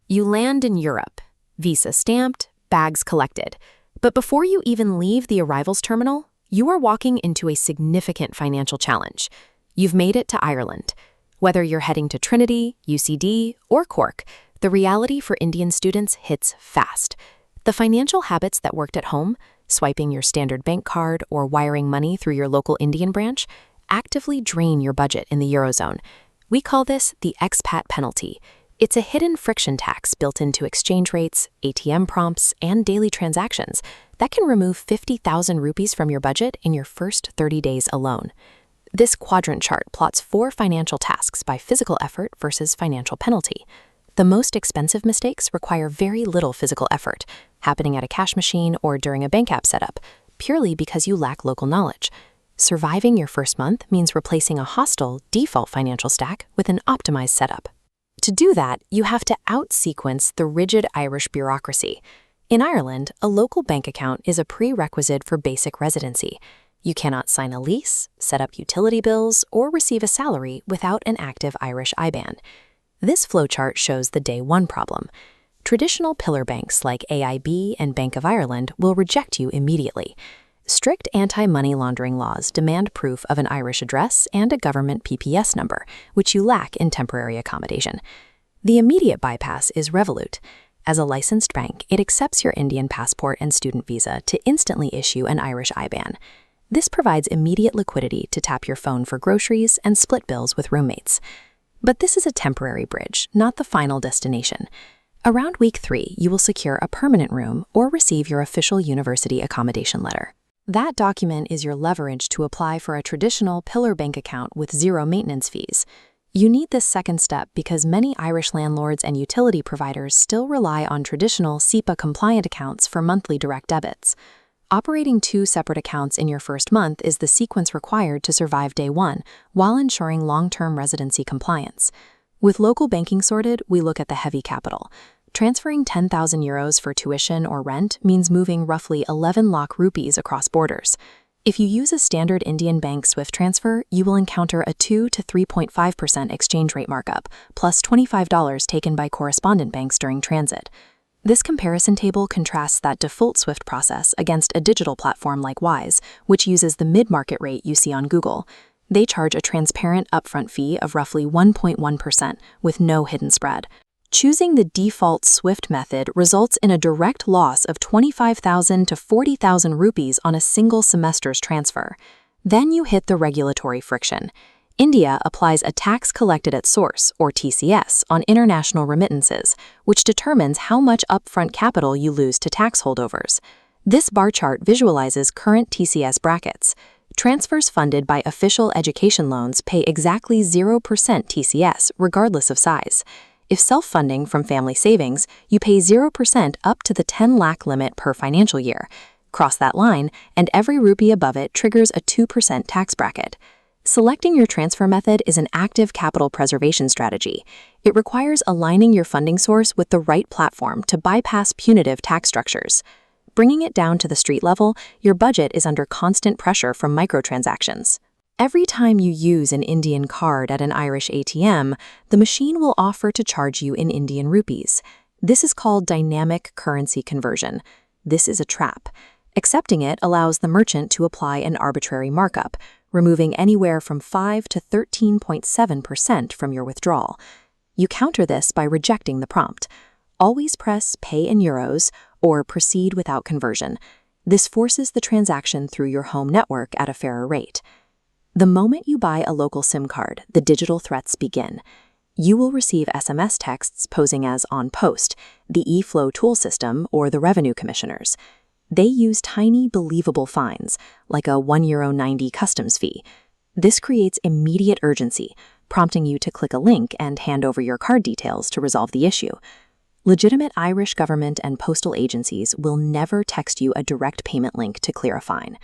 You land in Europe, visa stamped, bags collected. But before you even leave the arrivals terminal, you are walking into a significant financial challenge. You've made it to Ireland. Whether you're heading to Trinity, UCD, or Cork, the reality for Indian students hits fast. The financial habits that worked at home, swiping your standard bank card or wiring money through your local Indian branch, actively drain your budget in the Eurozone. We call this the expat penalty. It's a hidden friction tax built into exchange rates, ATM prompts, and daily transactions that can remove 50,000 rupees from your budget in your first 30 days alone. This quadrant chart plots 4 financial tasks by physical effort versus financial penalty. The most expensive mistakes require very little physical effort, happening at a cash machine or during a bank app setup, purely because you lack local knowledge. Surviving your first month means replacing a hostile, default financial stack with an optimized setup. To do that, you have to out-sequence the rigid Irish bureaucracy. In Ireland, a local bank account is a prerequisite for basic residency. You cannot sign a lease, set up utility bills, or receive a salary without an active Irish IBAN. This flowchart shows the day one problem. Traditional pillar banks like AIB and Bank of Ireland will reject you immediately. Strict anti-money laundering laws demand proof of an Irish address and a government PPS number, which you lack in temporary accommodation. The immediate bypass is Revolut. As a licensed bank, it accepts your Indian passport and student visa to instantly issue an Irish IBAN. This provides immediate liquidity to tap your phone for groceries and split bills with roommates. But this is a temporary bridge, not the final destination. Around week 3, you will secure a permanent room or receive your official university accommodation letter. That document is your leverage to apply for a traditional pillar bank account with zero maintenance fees. You need this second step because many Irish landlords and utility providers still rely on traditional SEPA-compliant accounts for monthly direct debits. Operating 2 separate accounts in your first month is the sequence required to survive day 1 while ensuring long-term residency compliance. With local banking sorted, we look at the heavy capital. Transferring 10,000 euros for tuition or rent means moving roughly 11 lakh rupees across borders. If you use a standard Indian bank SWIFT transfer, you will encounter a 2 to 3.5% exchange rate markup, plus $25 taken by correspondent banks during transit. This comparison table contrasts that default SWIFT process against a digital platform like Wise, which uses the mid-market rate you see on Google. They charge a transparent upfront fee of roughly 1.1% with no hidden spread. Choosing the default SWIFT method results in a direct loss of 25,000 to 40,000 rupees on a single semester's transfer. Then you hit the regulatory friction. India applies a tax collected at source, or TCS, on international remittances, which determines how much upfront capital you lose to tax holdovers. This bar chart visualizes current TCS brackets. Transfers funded by official education loans pay exactly 0% TCS, regardless of size. If self-funding from family savings, you pay 0% up to the 10 lakh limit per financial year. Cross that line, and every rupee above it triggers a 2% tax bracket. Selecting your transfer method is an active capital preservation strategy. It requires aligning your funding source with the right platform to bypass punitive tax structures. Bringing it down to the street level, your budget is under constant pressure from microtransactions. Every time you use an Indian card at an Irish ATM, the machine will offer to charge you in Indian rupees. This is called dynamic currency conversion. This is a trap. Accepting it allows the merchant to apply an arbitrary markup, removing anywhere from 5 to 13.7% from your withdrawal. You counter this by rejecting the prompt. Always press Pay in Euros or Proceed without conversion. This forces the transaction through your home network at a fairer rate. The moment you buy a local SIM card, the digital threats begin. You will receive SMS texts posing as on post, the eFlow tool system, or the revenue commissioners. They use tiny, believable fines, like a €1.90 customs fee. This creates immediate urgency, prompting you to click a link and hand over your card details to resolve the issue. Legitimate Irish government and postal agencies will never text you a direct payment link to clear a fine.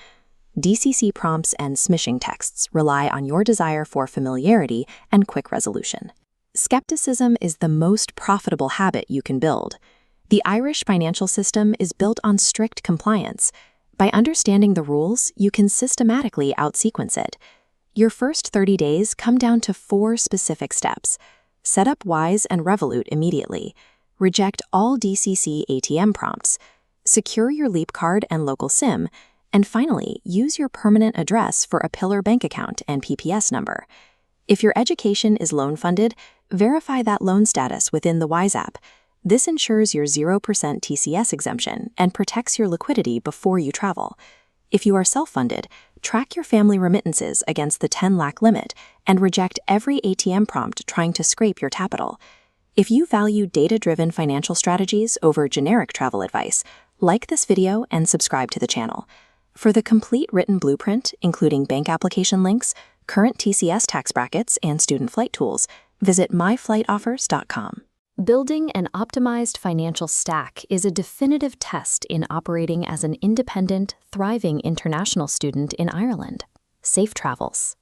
DCC prompts and smishing texts rely on your desire for familiarity and quick resolution. Skepticism is the most profitable habit you can build. The Irish financial system is built on strict compliance. By understanding the rules, you can systematically outsequence it. Your first 30 days come down to 4 specific steps. Set up Wise and Revolut immediately. reject all DCC ATM prompts, secure your Leap card and local SIM, and finally, use your permanent address for a Pillar bank account and PPS number. If your education is loan-funded, verify that loan status within the Wise app. This ensures your 0% TCS exemption and protects your liquidity before you travel. If you are self-funded, track your family remittances against the 10 lakh limit and reject every ATM prompt trying to scrape your capital. If you value data-driven financial strategies over generic travel advice, like this video and subscribe to the channel. For the complete written blueprint, including bank application links, current TCS tax brackets, and student flight tools, visit myflightoffers.com. Building an optimized financial stack is a definitive test in operating as an independent, thriving international student in Ireland. Safe travels.